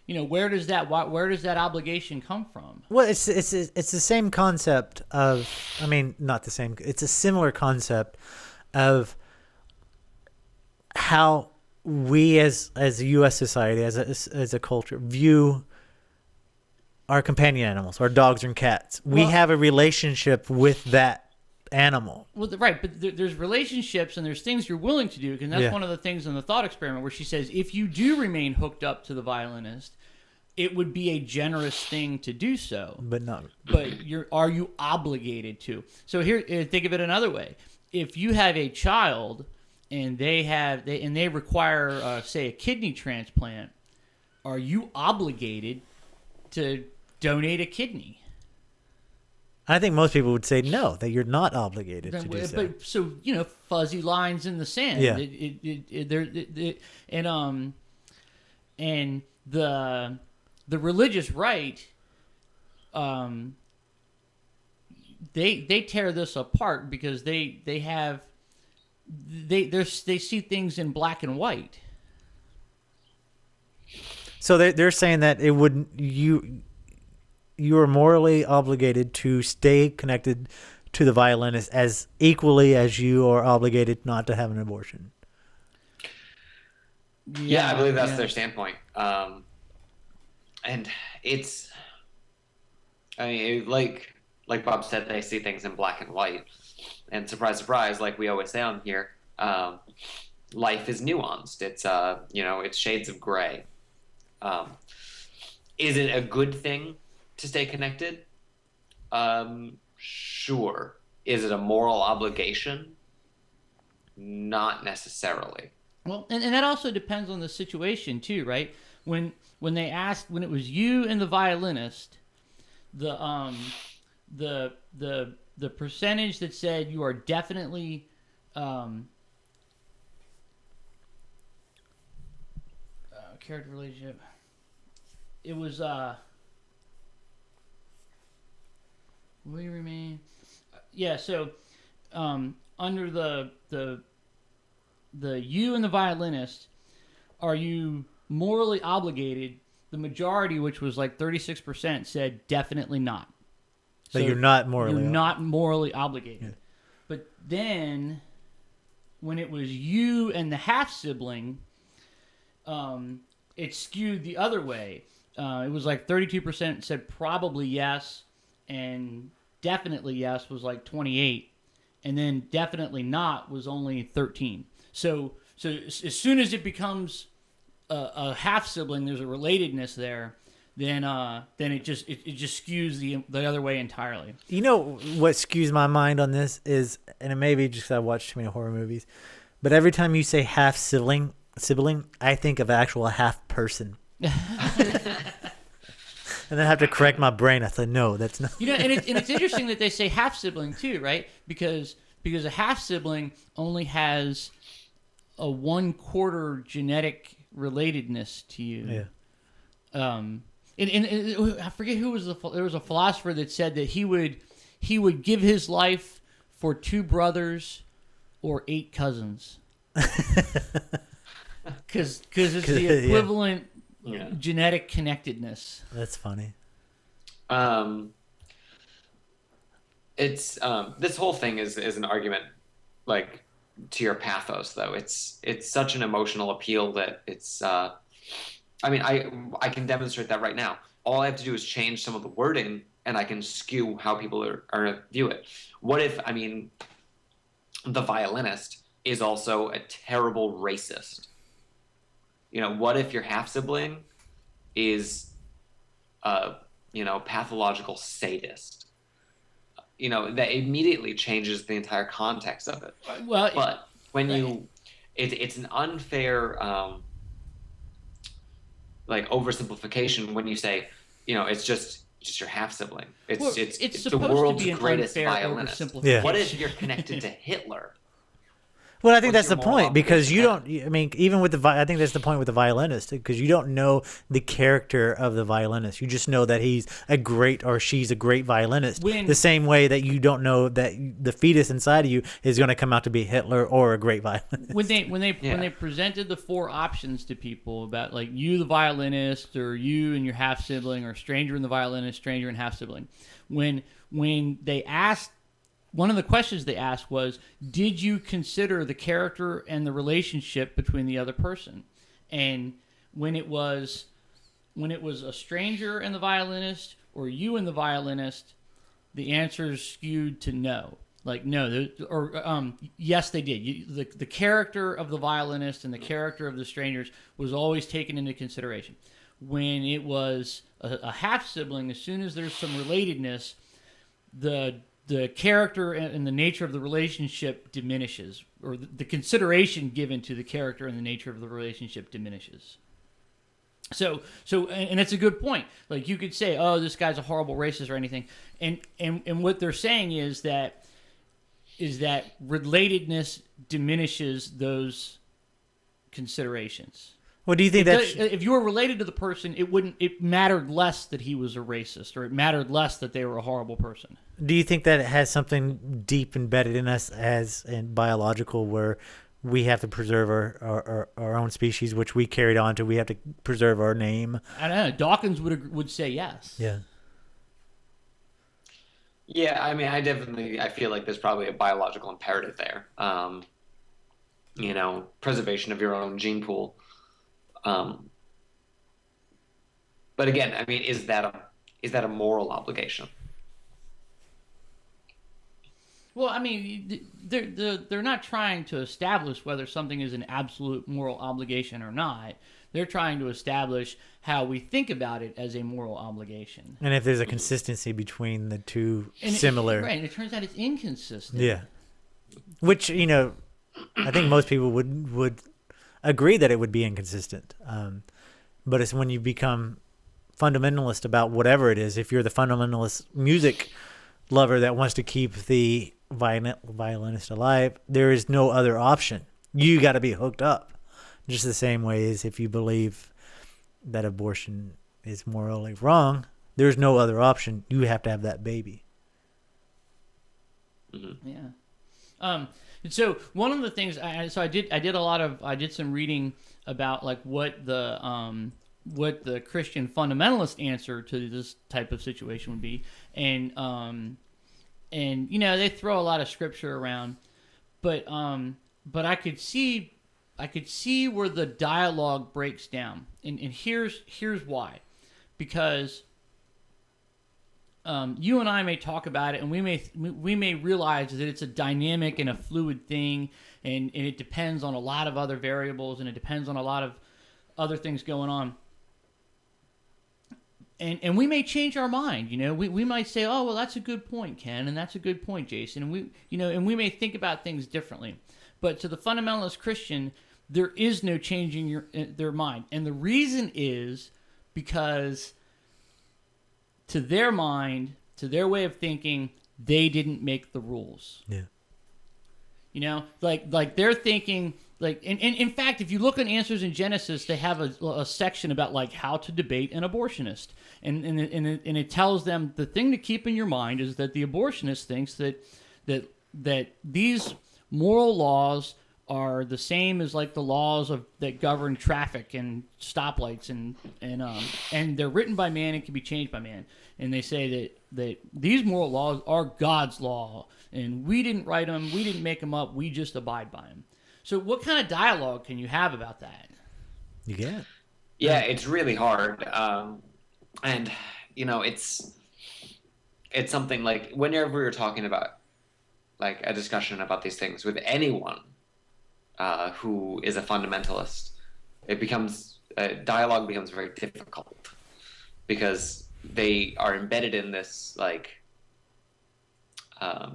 where does that obligation come from? Well, it's the same concept of, I mean, not the same. It's a similar concept of how we as a U.S. society, as a culture, view our companion animals, our dogs and cats. We have a relationship with that animal. Well, right, but there's relationships and there's things you're willing to do, because that's one of the things in the thought experiment where she says if you do remain hooked up to the violinist, it would be a generous thing to do so. But not. But are you obligated to? So here, think of it another way. If you have a child and they require, say, a kidney transplant, are you obligated to donate a kidney? I think most people would say no, that you're not obligated to do so. But so fuzzy lines in the sand. Yeah. And the religious right, they tear this apart because they see things in black and white. So they're saying that it wouldn't you are morally obligated to stay connected to the violinist as equally as you are obligated not to have an abortion. Yeah, I believe that's their standpoint. And it's, I mean, like Bob said, they see things in black and white. And surprise, surprise, like we always say on here, life is nuanced. It's, it's shades of gray. Is it a good thing to stay connected? Sure. Is it a moral obligation? Not necessarily. Well, and that also depends on the situation too, right? When they asked, when it was you and the violinist, the percentage that said you are definitely character relationship, it was will you remain? Yeah, so under the you and the violinist, are you morally obligated? The majority, which was like 36%, said definitely not. So you're not morally obligated. Yeah. But then when it was you and the half sibling, it skewed the other way. It was like 32% said probably yes, and definitely yes was like 28, and then definitely not was only 13. So as soon as it becomes a half sibling, there's a relatedness there. Then it just skews the other way entirely. You know what skews my mind on this is, and it may be just 'cause I watch too many horror movies, but every time you say half sibling, I think of actual half person. And then I have to correct my brain. I said, no, that's not. And it's interesting that they say half sibling too, right? Because a half sibling only has a 1/4 genetic relatedness to you. Yeah. And I forget who was there was a philosopher that said that he would give his life for 2 brothers or 8 cousins. Because it's the equivalent genetic connectedness. That's funny. It's this whole thing is an argument, like, to your pathos, though. It's such an emotional appeal that it's. I mean, I can demonstrate that right now. All I have to do is change some of the wording, and I can skew how people are view it. What if, I mean, the violinist is also a terrible racist? What if your half sibling is pathological sadist? That immediately changes the entire context of it. Well, but when it's an unfair oversimplification when you say, it's just your half sibling. It's the world's greatest violinist. Yeah. What if you're connected to Hitler? Well, I think that's the point, because you don't. I mean, even with I think that's the point with the violinist, because you don't know the character of the violinist. You just know that he's a great or she's a great violinist. The same way that you don't know that the fetus inside of you is going to come out to be Hitler or a great violinist. When they presented the 4 options to people about, like, you the violinist, or you and your half sibling, or stranger and the violinist, stranger and half sibling, when they asked. One of the questions they asked was, did you consider the character and the relationship between the other person? And when it was a stranger and the violinist, or you and the violinist, the answers skewed to no. Like, no, yes, they did. The character of the violinist and the character of the strangers was always taken into consideration. When it was a half sibling, as soon as there's some relatedness, the character and the nature of the relationship diminishes, or the consideration given to the character and the nature of the relationship diminishes. So, and it's a good point. Like, you could say, "Oh, this guy's a horrible racist" or anything, and what they're saying is that relatedness diminishes those considerations. Well, do you think if you were related to the person, it mattered less that he was a racist, or it mattered less that they were a horrible person. Do you think that it has something deep embedded in us as in biological, where we have to preserve our own species, which we carried on to? We have to preserve our name. I don't know. Dawkins would say yes. Yeah. Yeah, I mean, I feel like there's probably a biological imperative there. Preservation of your own gene pool. But again, I mean, is that a moral obligation? Well, I mean, they're not trying to establish whether something is an absolute moral obligation or not. They're trying to establish how we think about it as a moral obligation. And if there's a consistency between the two similar... Right, and it turns out it's inconsistent. Yeah. Which, I think most people would agree that it would be inconsistent. But it's when you become fundamentalist about whatever it is. If you're the fundamentalist music lover that wants to keep the violinist alive, there is no other option. You got to be hooked up. Just the same way as if you believe that abortion is morally wrong, there's no other option. You have to have that baby. Mm-hmm. Yeah. And so one of the things I did some reading about like what the Christian fundamentalist answer to this type of situation would be, and they throw a lot of scripture around, but I could see where the dialogue breaks down, and here's why, because you and I may talk about it, and we may realize that it's a dynamic and a fluid thing, and it depends on a lot of other variables, and it depends on a lot of other things going on. And we may change our mind, we might say, oh, well, that's a good point, Ken, and that's a good point, Jason, and we may think about things differently. But to the fundamentalist Christian, there is no changing their mind. And the reason is because to their mind, to their way of thinking, they didn't make the rules. Yeah. Like they're thinking, like, and in fact, if you look on Answers in Genesis, they have a section about like how to debate an abortionist. And it tells them the thing to keep in your mind is that the abortionist thinks that these moral laws are the same as like the laws that govern traffic and stoplights and they're written by man and can be changed by man. And they say that these moral laws are God's law, and we didn't write them, we didn't make them up, we just abide by them. So what kind of dialogue can you have about that? You get. Yeah, it's really hard. And it's something like whenever you're talking about like a discussion about these things with anyone who is a fundamentalist, dialogue becomes very difficult because they are embedded in this like I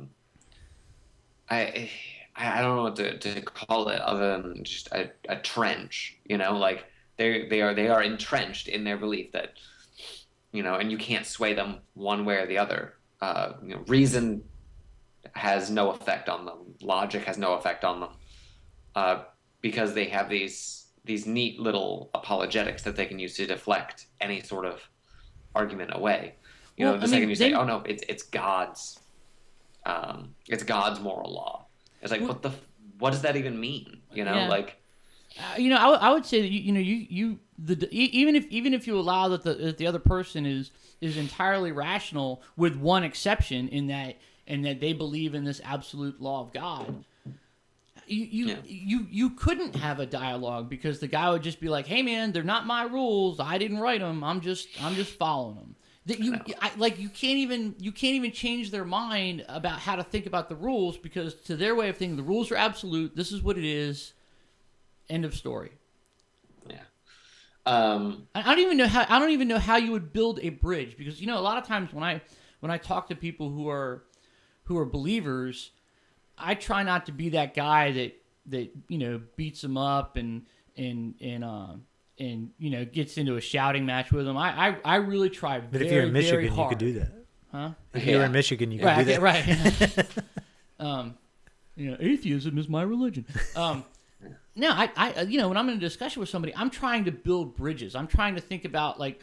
don't know what to call it other than just a trench, like they are entrenched in their belief that and you can't sway them one way or the other. Reason has no effect on them. Logic has no effect on them, because they have these neat little apologetics that they can use to deflect any sort of argument away. The second you say, "Oh no, it's God's moral law," it's like, what does that even mean? Yeah. Like. I would say that even if you allow that the other person is entirely rational, with one exception in that they believe in this absolute law of God, you couldn't have a dialogue because the guy would just be like, "Hey man, they're not my rules. I didn't write them. I'm just following them." That you can't even change their mind about how to think about the rules, because to their way of thinking, the rules are absolute. This is what it is. End of story. Yeah. I don't even know how you would build a bridge, because a lot of times when I talk to people who are believers, I try not to be that guy that beats them up and gets into a shouting match with them. I really try But very, if you're in very Michigan, you hard. could do that. Huh? If you're in Michigan, you could do that. Right. Atheism is my religion. No, I when I'm in a discussion with somebody, I'm trying to build bridges. I'm trying to think about like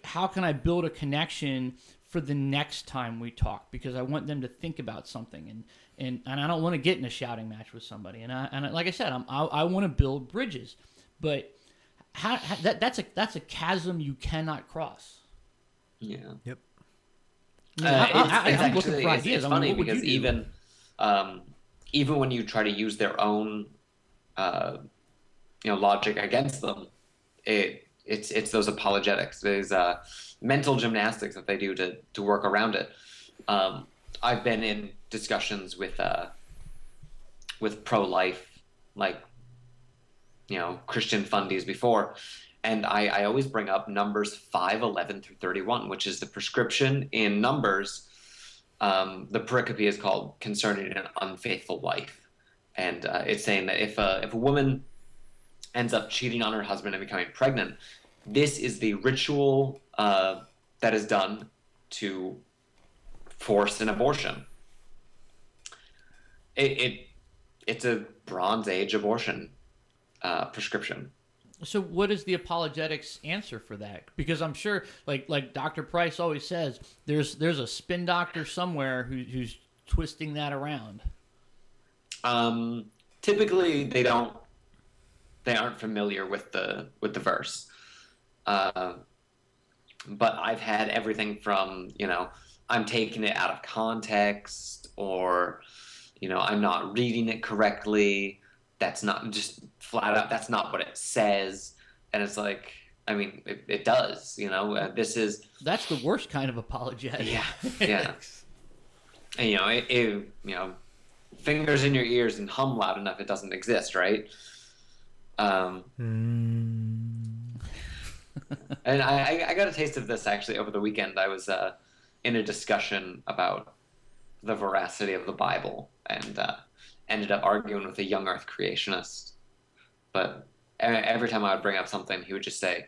how can I build a connection for the next time we talk, because I want them to think about something, and I don't want to get in a shouting match with somebody. And I like I said, I want to build bridges, but that's a chasm you cannot cross. Yeah. Yep. I'm looking for ideas. It's funny because even when you try to use their own logic against them, it's those apologetics, those mental gymnastics that they do to work around it. I've been in discussions with pro-life, Christian fundies before, and I always bring up Numbers 5:11 through 31, which is the prescription in Numbers. The pericope is called "Concerning an Unfaithful Wife," and it's saying that if a woman ends up cheating on her husband and becoming pregnant, this is the ritual that is done to force an abortion. It's a Bronze Age abortion prescription. So what is the apologetics answer for that? Because I'm sure, like Dr. Price always says, there's a spin doctor somewhere who's twisting that around. Typically, they aren't familiar with the verse. But I've had everything from, I'm taking it out of context, or, I'm not reading it correctly. That's not just flat out, that's not what it says. And it's like, it does, That's the worst kind of apologetic. Yeah, yeah. And, fingers in your ears and hum loud enough, it doesn't exist, right? And I got a taste of this actually over the weekend. I was in a discussion about the veracity of the Bible, and ended up arguing with a young earth creationist. But every time I would bring up something, he would just say,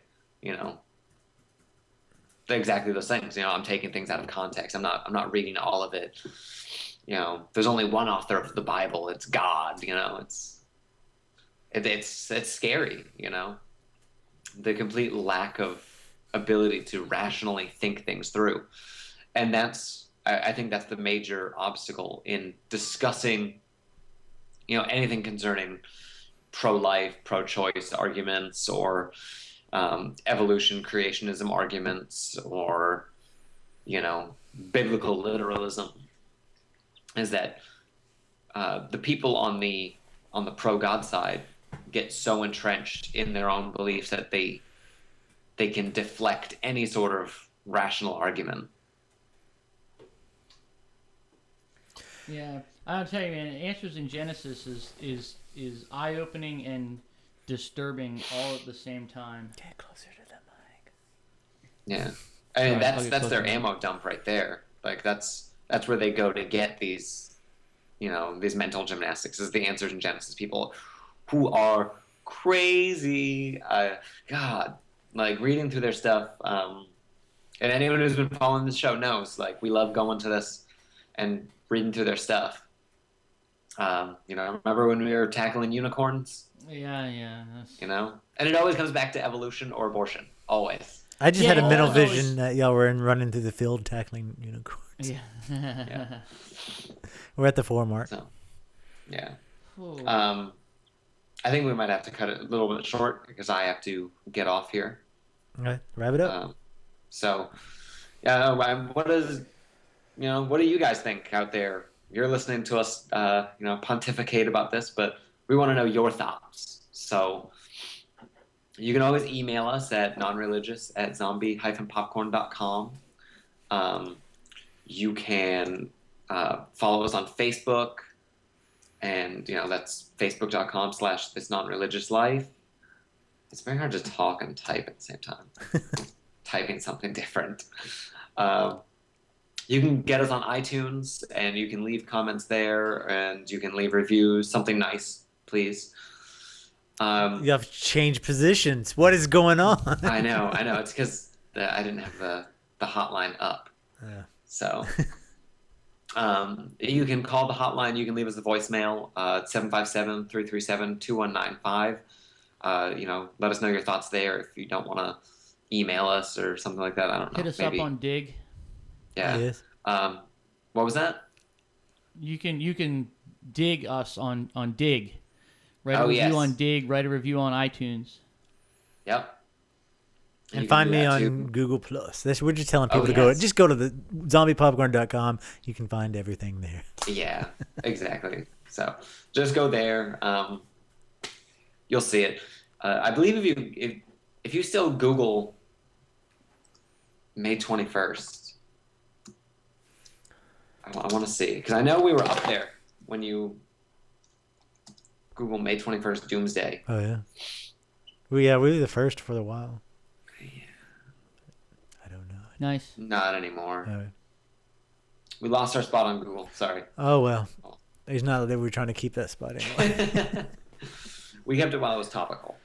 exactly those things. I'm taking things out of context. I'm not reading all of it. There's only one author of the Bible. It's God. It's scary. The complete lack of ability to rationally think things through, and I think that's the major obstacle in discussing anything concerning pro-life, pro-choice arguments, or evolution, creationism arguments, or biblical literalism, is that the people on the pro-God side get so entrenched in their own beliefs that they can deflect any sort of rational argument. Yeah, I'll tell you, man. Answers in Genesis is eye-opening and disturbing all at the same time. Get closer to the mic. Yeah, Sorry, that's their ammo dump right there. That's where they go to get these, these mental gymnastics. Is the answers in Genesis. People who are crazy, God, reading through their stuff. And anyone who's been following this show knows, we love going to this and reading through their stuff. Remember when we were tackling unicorns? Yeah. And it always comes back to evolution or abortion. Always. I just had a mental vision that y'all were running through the field tackling unicorns. Yeah. Yeah. We're at the 4 mark. So, yeah. Oh. I think we might have to cut it a little bit short because I have to get off here. All right, wrap it up. What do you guys think out there? You're listening to us, pontificate about this, but we want to know your thoughts. So you can always email us at nonreligious@zombie-popcorn.com. You can follow us on Facebook, and that's facebook.com/thisnonreligiouslife. It's very hard to talk and type at the same time. Typing something different. You can get us on iTunes, and you can leave comments there, and you can leave reviews. Something nice, please. You have to change positions. What is going on? I know. It's because I didn't have the hotline up. Yeah. So you can call the hotline. You can leave us a voicemail, 757-337-2195. Let us know your thoughts there. If you don't want to email us or something like that, I don't know. Hit us maybe. up on Dig. Yeah. Yes. What was that? You can dig us on Dig. Write a review yes. on Dig. Write a review on iTunes. Yep. And You can find do me that, on too. Google Plus. We're just telling people to go. yes. Just go to the zombiepopcorn.com. You can find everything there. Yeah, exactly. So just go there. You'll see it. I believe if you still Google May 21st, I want to see, because I know we were up there when you Google May 21st Doomsday. Oh yeah. We were the first for a while. I don't know. Nice. Not anymore. All right. We lost our spot on Google. Sorry. Oh well. It's not that we're trying to keep that spot anyway. We kept it while it was topical.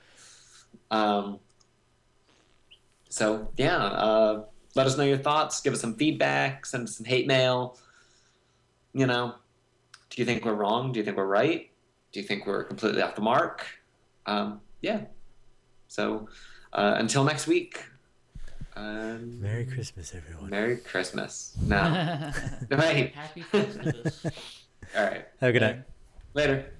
So yeah, let us know your thoughts. Give us some feedback. Send us some hate mail. Do you think we're wrong? Do you think we're right? Do you think we're completely off the mark? Yeah. So until next week. Merry Christmas, everyone. Merry Christmas. No. Right. Happy Christmas. All right. Have a good night. Later.